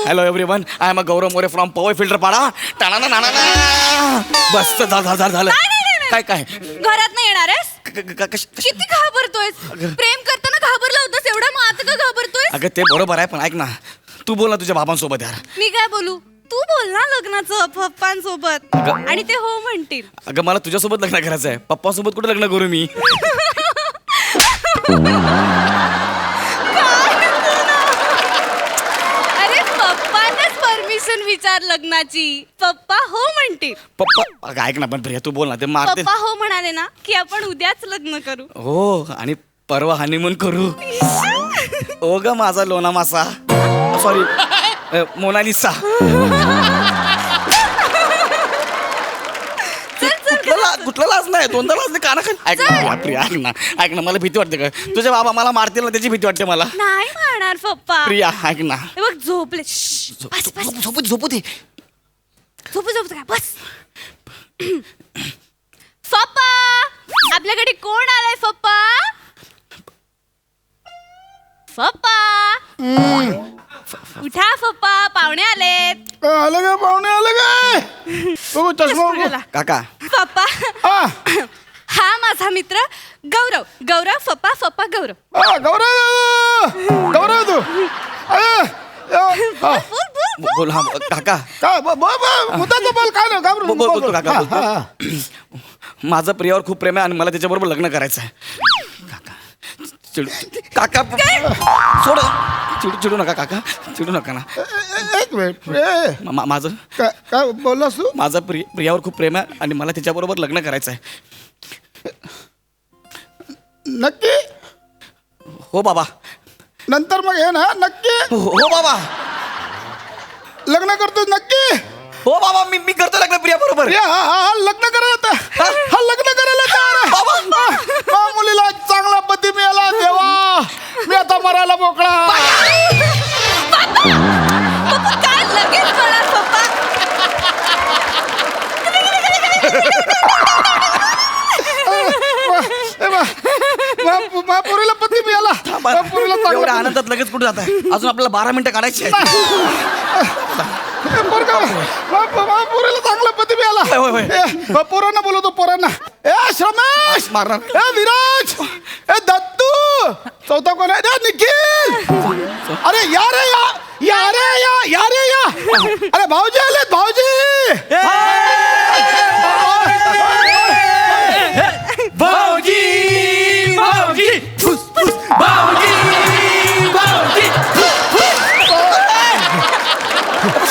Hello everyone, I am a Gaurav More from Powai filter Pada. बस झालं. काय काय घरात नाही येणार आहेस? किती घाबरतोय? प्रेम करताना घाबरला होतास एवढा, मग आता का घाबरतोय? अगं ते बरोबर आहे, पण ऐक ना, तू बोल ना तुझ्या बाबांसोबत यार. मी काय बोलू? तू बोल ना लग्नाचं पप्पांसोबत, आणि ते हो म्हणतील. अगं मला तुझ्यासोबत लग्न करायचं आहे, पप्पासोबत कुठे लग्न करू मी? अरे पप्पांनाच परमिशन विचार लग्नाची, पप्पा हो म्हणतील. पप्पा अगं ऐक ना, पण प्रिया तू बोल ना, ते मारते. पप्पा हो म्हणाले ना की आपण उद्याच लग्न करू. हो, आणि परवा हनीमून करू. ओ ग माझा लोना मासा, सॉरी मोनालिसा. कुठला लाज नाही, दोनदा लाज नाही काना. ऐक ना प्रिया, ऐक ना मला भीती वाटते का तुझे बाबा मला मारतील ना, त्याची भीती वाटते मला. नाही मारणार पप्पा. प्रिया ऐक ना, हे बघ झोपले. झोपू दे. झोपू का बस. पप्पा आपल्याकडे कोण आलाय? पप्पा उठा पप्पा, पाहुणे आलेत. आलं काय पाहुणे, आलं काय? बघू चष्मा. काका पप्पा हा माझा मित्र गौरव. पप्पा गौरव. गौरव तू बोल. हा काका मुद्दाचं बोल, काय नाही घाबरू. बोलतो काका, बोलतो. माझं प्रियावर खूप प्रेम आहे आणि मला त्याच्याबरोबर लग्न करायचं आहे. काका सोड, चिडू नका काका, चिडू नका ना. एक मिनिट, माझं काय बोललास तू? माझं प्रियावर खूप प्रेम आहे आणि मला तिच्याबरोबर लग्न करायचं आहे. नक्की? हो बाबा. नंतर मग हे ना नक्की? हो बाबा. लग्न करतो नक्की? हो बाबा, मी करतो लग्न प्रिया बरोबर. हा लग्न करायला, हा लग्न करायला तयार. मुलीला चांगला पती मिळाला देवा, मी आता मरायला मोकळा. पप्पा काय लगेच म्हणा पप्पा. पोरीला पती मिळाला. पोरीला एवढ्या चांगला आनंदात लगेच कुठे जात आहे? अजून आपल्याला 12 मिनिटं काढायची आहेत. पोरीला चांगला पती मिळाला. पोरांना बोलवतो, पोरांना. ए श्रमेश, मारणार. ए विराज, ए दत्तू, चौथा कोण आहे? निखिल. अरे या अरे भाऊजी आलेत, भाऊजी.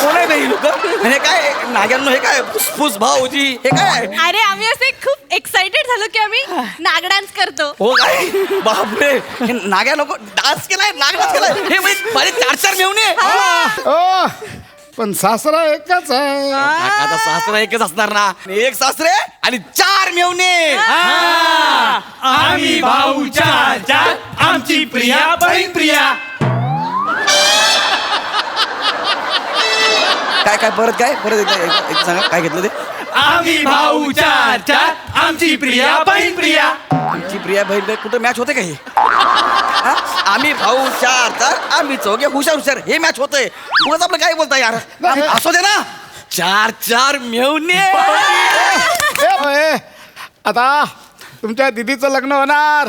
कोण आहे ही लोक? हे काय नाग्यांनो, हे काय फुसफुस भाऊजी, हे काय? अरे आम्ही असे खूप एक्साइटेड झालो की आम्ही नाग डान्स करतो. हो काय? बापरे, हे नाग्या लोक डान्स केलाय, नाग डान्स केलाय. हे माझे 4 मेवणे. पण सासरा एकच आहे. आता सासरा एकच असणार ना. एक सासरे आणि 4 मेवणे. आम्ही भाऊ चार, आमची प्रिया बहीण प्रिया. काय परत एकदा सांगा, काय घेतलं ते? आम्ही भाऊ चार, आमची प्रिया बहीण प्रिया. आमची प्रिया बहीण कुठं मॅच होते का हे? आम्ही भाऊ 4, आम्ही चौघे हुशार. हे मॅच होतंय. उगाच आपलं काय बोलताय यार? असू दे ना. 4 मेवणे. आता तुमच्या दिदीचं लग्न होणार.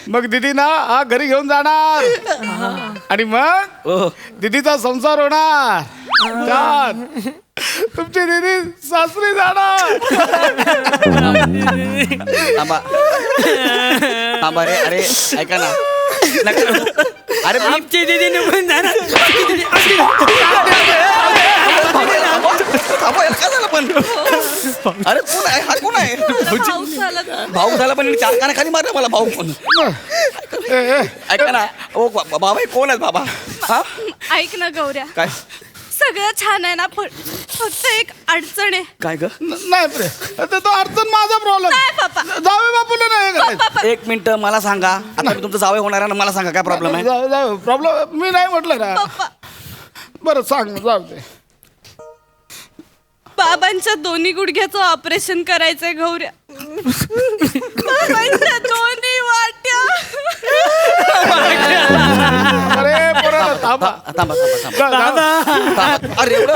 मग दिदी ना घरी घेऊन जाणार आणि मग दिदीचा संसार होणार. तुमची दिदी सासरी जाणार. थांबा रे, अरे ऐका ना. अरे आमची दिदी निघून जाणार. काय झालं पण? अरे कोण आहे? हा कोण आहे? भाऊ झाला पण 4 काना खाली मारला मला भाऊ पण. ऐका ना, ओ बाबा कोण आहेत बाबा? हा ऐक ना गौऱ्या, काय सगळं छान आहे ना, पण फक्त एक अडचण आहे. काय ग? नाही प्रे, तो अडचण माझा प्रॉब्लेम. नाही पप्पा. जावे बापूला नाही. पप्पा, एक मिनिट मला सांगा, आता मी तुमचं जावई होणार आहे ना, मला सांगा काय प्रॉब्लेम आहे? प्रॉब्लेम मी नाही म्हटलं ना. पप्पा बरं सांग, जाऊ दे. बाबांच्या दोन्ही गुडघ्याचं ऑपरेशन करायचंय गौऱ्या. बाबांच्या दोन्ही वाट्या. अरे पोराला थांबा. थांबा थांबा थांबा दादा. थांबा. अरे एवढं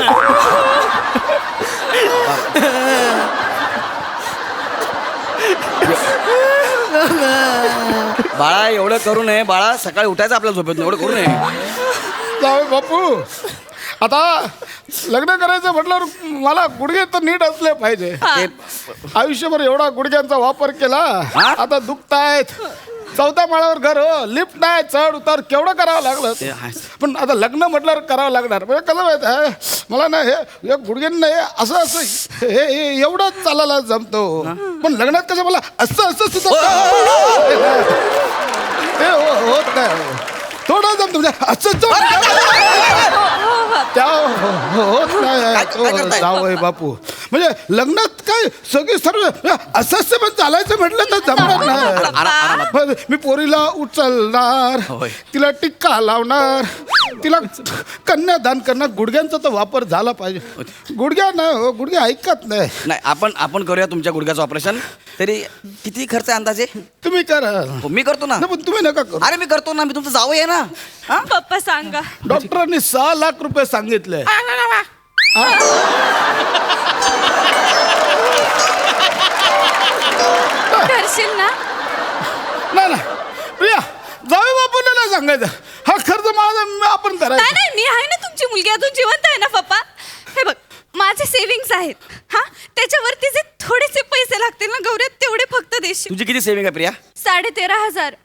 बाळा एवढं करू नये बाळा सकाळी उठायचं आपल्याला झोपेत एवढं करू नये जाऊ बापू आता लग्न करायचं म्हटल्यावर मला गुडघे तर नीट असले पाहिजे. आयुष्यभर एवढा गुडघ्यांचा वापर केला हा? आता दुखतायत. 14 माळ्यावर घर हो, लिफ्ट नाही, चढ उतार केवढं करावं ते लागलं. आहेच. पण आता लग्न म्हटल्यावर करावं लागणार. म्हणजे कसं माहित आहे मला ना हे गुडघ्यांना हे असं असं हे एवढं चालायला जमतो. पण लग्नात कसं मला असं असं सुद्धा हे होत नाही. थोडं जमतो म्हणजे असं त्या होत काय करताय? नाही. जावई बापू म्हणजे लग्नात काय सगळी सर्व असं पण चालायचं म्हटलं तर जमणार नाही. पण मी पोरीला उचलणार, होय. तिला टिक्का लावणार, तिला कन्यादान करणार. गुडघ्यांचा तर वापर झाला पाहिजे. गुडघ्या ना हो, गुडघे ऐकत नाही. नाही आपण करूया तुमच्या गुडघ्याचं ऑपरेशन. तरी किती खर्च आहे अंदाजे? तुम्ही करा. हो, मी करतो ना. नाही, पण तुम्ही नका करू. अरे मी करतो ना मी तुमचं जावं आहे ना. हा? पप्पा सांगा. डॉक्टरांनी 6 लाख रुपये सांगितले. करशील ना? नाही नाही प्रिया जावे बापूला नाही सांगायचं. हा खर्च माझा आपण नाही करायचा. नाही मी आहे ना तुमची मुलगी अजून जिवंत आहे ना पप्पा. हे बघ माझे सेव्हिंग्स आहेत हा त्याच्यावरती जे थोडेसे पैसे लागतील ना गौऱ्या तेवढे फक्त देशील. तुझी किती सेविंग आहे प्रिया? 13,500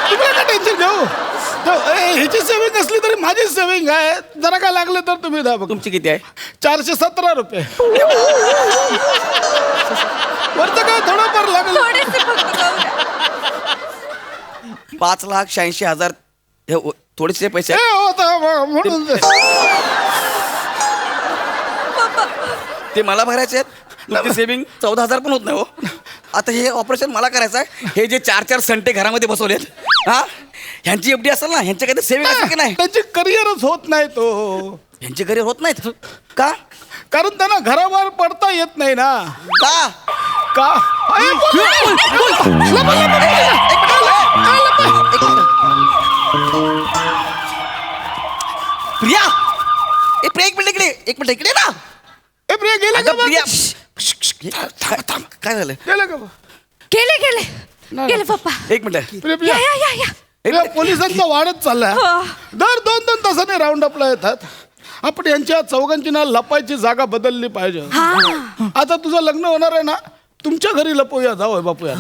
तुम्ही नका टेन्शन घेऊ. ह्याची सेविंग असली तरी माझी सेविंग आहे. जरा काय लागलं तर तुम्ही द्या बघ. तुमची किती आहे? 417 रुपये. वरचं काय थोडंफार लागलं. थोडेसे फक्त गौऱ्या. 5,86,000 हे थोडेसे पैसे हे आहेत. होतं म्हणून ते. ते मला भरायचे आहेत. तुमची सेविंग 14,000 पण होत नाही हो. आता हे ऑपरेशन मला करायचं आहे. हे जे 4 संटे घरामध्ये बसवलेत हा ह्यांची एफडी असेल ना ह्यांच्या काही सेविंग असेल की नाही? त्याची करिअरच होत नाही तो. ह्यांचे घरी होत नाहीत का? कारण त्यांना घराबाहेर पडता येत नाही ना. का? का अरे, प्रिया एक मिनिट इकडे ना. ए, प्रिया गेला अगं का प्रिया बघ? थांब. काय झालं? गेला का बघ? गेले पप्पा. एक मिनिट. प्रिया, या प्रिया. या या या. प्रिया, पोलिसांचा वाढत चाललाय. हो. दर 2-2 तासाने राऊंड अपला येतात. आपण यांच्या चौघांची ना लपायची जागा बदलली पाहिजे. आता तुझं लग्न होणार आहे ना तुमच्या घरी लपवूया जाऊ बापूया.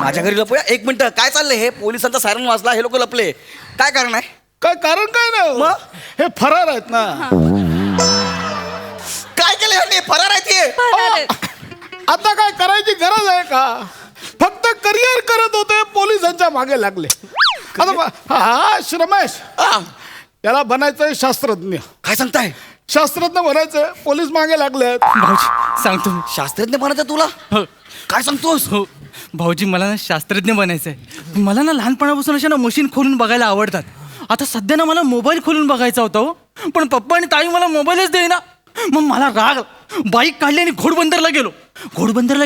माझ्या घरी लपूया. एक मिनिट काय चाललंय? हे पोलिसांचा सायरन वाजला हे लोक लपले. काय कारण आहे? काय कारण काय नाही मग? हे फरार आहेत ना. काय केलं ह्यांनी? फरार आहे ते. फरार आहेत. आता काय करायची गरज आहे का? फक्त करिअर करत होते पोलिसांच्या मागे लागले. आता हा रमेश हा. त्याला बनायचंय शास्त्रज्ञ. काय सांगताय? शास्त्रज्ञ बनायचंय. पोलीस मागे लागले आहेत. भाऊजी सांगतो मी. शास्त्रज्ञ बनायचं तुला? हो काय सांगतोस? हो भाऊजी मला ना शास्त्रज्ञ बनायचं आहे. मला ना लहानपणापासून अशा ना मशीन खोलून बघायला आवडतात. आता सध्या ना मला मोबाईल खोलून बघायचा होता हो. पण पप्पा आणि ताई मला मोबाईलच देईना. मग मला राग बाईक काढली आणि घोडबंदरला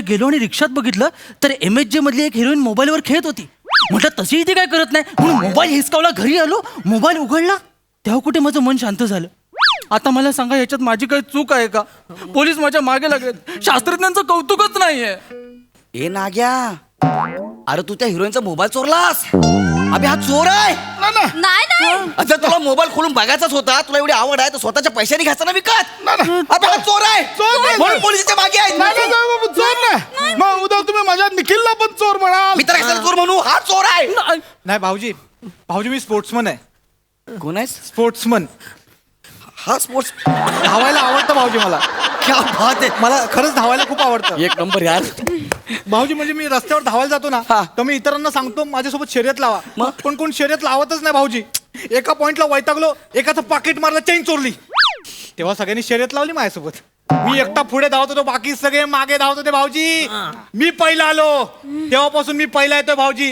गेलो आणि रिक्षात बघितलं तर MHJ मधली एक हिरोईन मोबाईलवर खेळत होती. म्हटलं तशी ती काय करत नाही म्हणून मोबाईल हिसकावला. घरी आलो मोबाईल उघडला तेव्हा कुठे माझं मन शांत झालं. आता मला सांगा ह्याच्यात माझी काही चूक आहे का? पोलीस माझ्या मागे लागलेत. शास्त्रज्ञांचं कौतुकच नाहीये. ए नाग्या अरे तू त्या हिरोईनचा मोबाईल चोरलास. अबे हा चोर आहे. नाही नाही अच्छा तुला मोबाईल खोलून बघायचाच होता. तुला एवढी आवड आहे तर स्वतःच्या पैशाने घ्यायचा ना विकत. नाही. अबे हा चोर आहे. चोर नाही. म्हणून पोलिसाच्या मागे नाही, नाही, आहे. जाऊ बाबू, चोर नाही. मग उद्या तुम्ही माझ्या निखिलला पण चोर म्हणाल. मी तर कशाला चोर म्हणू? हा चोर आहे. नाही भाऊजी मी स्पोर्ट्समन आहे. कोण आहे? स्पोर्ट्समन. हा स्पोर्ट्स. धावायला आवडतं भाऊजी मला. क्या बात आहे. मला खरंच धावायला खूप आवडतं एक नंबर यार. भाऊजी. म्हणजे मी रस्त्यावर धावायला जातो ना हा. तर मी इतरांना सांगतो माझ्यासोबत शर्यत लावा. मग? पण कोण शर्यत लावतच नाही भाऊजी. एका पॉइंटला वैतागलो. एकाचं पाकिट मारलं चेन चोरली. तेव्हा सगळ्यांनी शर्यत लावली माझ्यासोबत. मी एकटा पुढे धावत होतो बाकी सगळे मागे धावत होते भाऊजी. मी पहिला आलो. तेव्हापासून मी पहिला येतोय भाऊजी.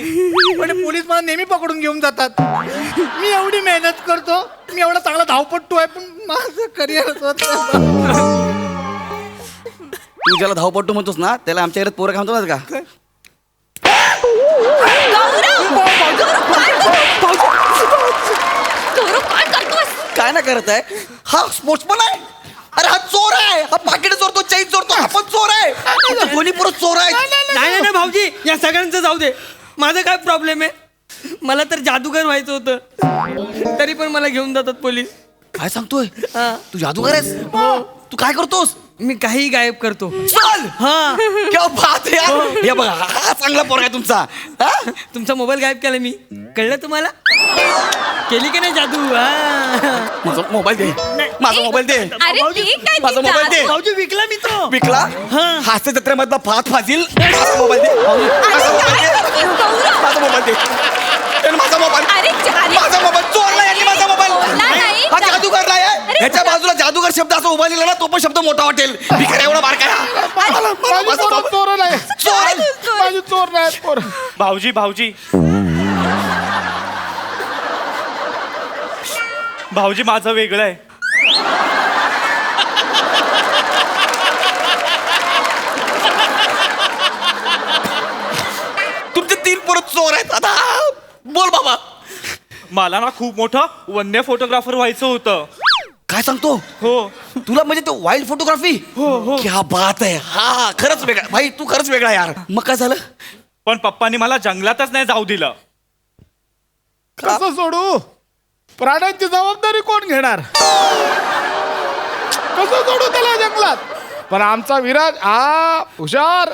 पण पोलीस मला नेहमी पकडून घेऊन जातात. मी एवढी मेहनत करतो. मी एवढा चांगला धावपट्टू आहे पण माझं करिअरच होत नाही. तू ज्याला धावपट्टू म्हणतोस ना त्याला आमच्या घरात पोरं काय म्हणतो का? काय ना करत आहे हा स्पोर्ट्समन आहे. अरे हा चोर आहे, हा पाकिट चोरतो, चैन चोरतो, हा पण चोर आहे. दोन्ही परत चोर आहे. नाही नाही भाऊजी, या सगळ्यांचं जाऊ दे. माझं काय प्रॉब्लेम आहे? मला तर जादूगर व्हायचं होतं, तरी पण मला घेऊन जातात पोलीस. काय सांगतोय हा. तू जादूगर आहेस? तू काय करतोस? मी काही गायब करतो. चल हा, क्या बात आहे यार. हे बघा हा चांगला पोरगा आहे तुमचा. हा? तुमचा मोबाईल गायब केला मी, कळलं तुम्हाला? केली की नाही जादू? हा. माझा मोबाईल दे, माझा मोबाईल दे, अरे ते काय माझा ती मोबाईल दे. जादू? भाऊजी विकला मी तो. विकला हास्य जत्रेमधला फात फाजील. माझा मोबाईल दे, माझा मोबाईल दे, गौरव, माझा मोबाईल दे. त्यानं माझा मोबाईल, अरे माझा मोबाईल चोरला यांनी, माझा मोबाईल. चोरला नाही. हा जादूगर आहे. अरे ह्याच्या बाजूला जादूगर शब्द असा उभा लिहिला ना तो पण शब्द मोठा वाटेल. भिकार एवढा बारका माझी पोरं चोर नाही. चोर. माझी चोर नाही पोर. भाऊजी भाऊजी भाऊजी माझं वेगळं आहे. तुमचे 3 परत चोर आहेत. आता बोल बाबा. मला ना खूप मोठं वन्य फोटोग्राफर व्हायचं होतं. काय सांगतो? हो तुला म्हणजे तो वाईल्ड फोटोग्राफी? हो. क्या बात आहे. हा खरंच वेगळा भाई, तू खरंच वेगळा यार. मग काय झालं? पण पप्पांनी मला जंगलातच नाही जाऊ दिलं. कसं सोडू? प्राण्यांची जबाबदारी कोण घेणार? कसं सोडू त्याला जंगलात? पण आमचा विराज हा हुशार.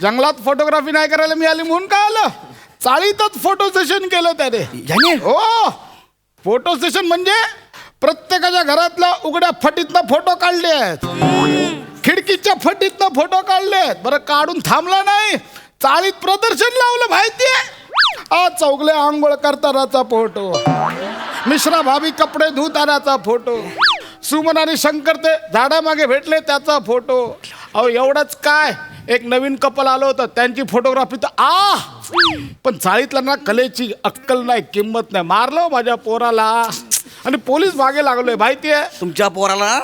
जंगलात फोटोग्राफी नाही करायला मिळाली म्हणून काय आलं, चाळीतच फोटो सेशन केलं त्याने. याने? हो, फोटो सेशन म्हणजे प्रत्येकाच्या घरातल्या उघड्या फटीतनं फोटो काढले आहेत, खिडकीच्या फटीतनं फोटो काढले आहेत. बरं काढून थांबला नाही, चाळीत प्रदर्शन लावलं माहितीये. चौगले आंघोळ करतानाचा फोटो, मिश्रा भाभी कपडे धुतानाचा फोटो, सुमन आणि शंकर ते झाडामागे भेटले त्याचा फोटो. अहो एवढंच काय, एक नवीन कपल आलं होतं त्यांची फोटोग्राफी तर पण चाळीतला ना कलेची अक्कल नाही, किंमत नाही. मारलो माझ्या पोराला आणि पोलीस मागे लागलोय माहितीये. तुमच्या पोराला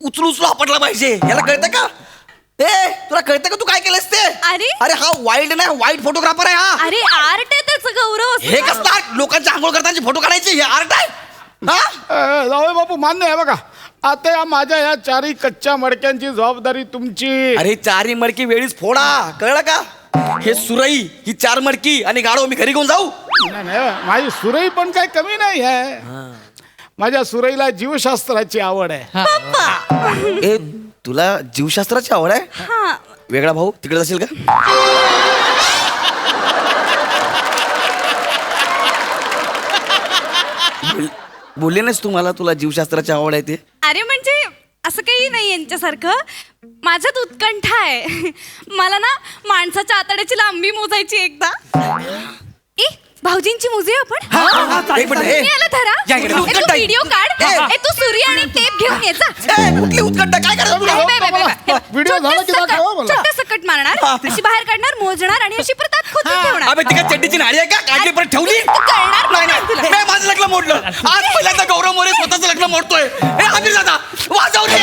उचलू उचलू आपटला पाहिजे. याला कळतं का? तुला कळतं का तू काय केलंस ते? अरे हा वाईल्ड नाही, वाईट फोटोग्राफर आहे हा. अरे आर्ट आहे त्याचं गौरव. हे कसं आर्ट? लोकांच्या आंघोळ करताना फोटो काढायचे, हे आर्ट आहे? हा? जाऊ बापू मान्य आहे बघा. आता या माझ्या या 4 कच्च्या मडक्यांची जबाबदारी तुमची. अरे 4 मडकी वेळीच फोडा, कळलं का? हे सुरई, ही 4 मडकी आणि गाडो मी घरी घेऊन जाऊ? नाही, नाही, माझी सुरई पण काही कमी नाही आहे. माझ्या सुरईला जीवशास्त्राची आवड आहे. ए तुला जीवशास्त्राची आवड आहे? हा. वेगळा भाऊ तिकडे जाशील का? बोलले नाहीस तू मला तुला जीवशास्त्राची आवड आहे ते? अरे म्हणजे असं काही नाही यांच्यासारखं. माझ्यात उत्कंठा आहे. मला ना माणसाच्या आतड्याची लांबी मोजायची एकदा. भाऊजींची मोजूया आपण. एक मिनिट, मी आला धरा. या इकडे. ए, तू उत्कंठा. व्हिडिओ काढ. ए. ए, तू सूर्य आणि टेप घेऊन ये जा. कुठली उत्कंठ? काय करायचं तुला? व्हिडिओ झाला की दाखवा मला. छोटं सकट मारणार, अशी बाहेर काढणार, मोजणार आणि अशी परत खोचून ठेवणार. अबे तिकडे चड्डीची नाडी आहे का? काढली परत ठेवली? तू कळणार नाही नाही तुला. नाही, मी माझं लग्न मोडलं. आज पहिल्यांदा गौरव मोरे स्वतःचं लग्न मोडतोय. हे आधी दादा वाजव रे.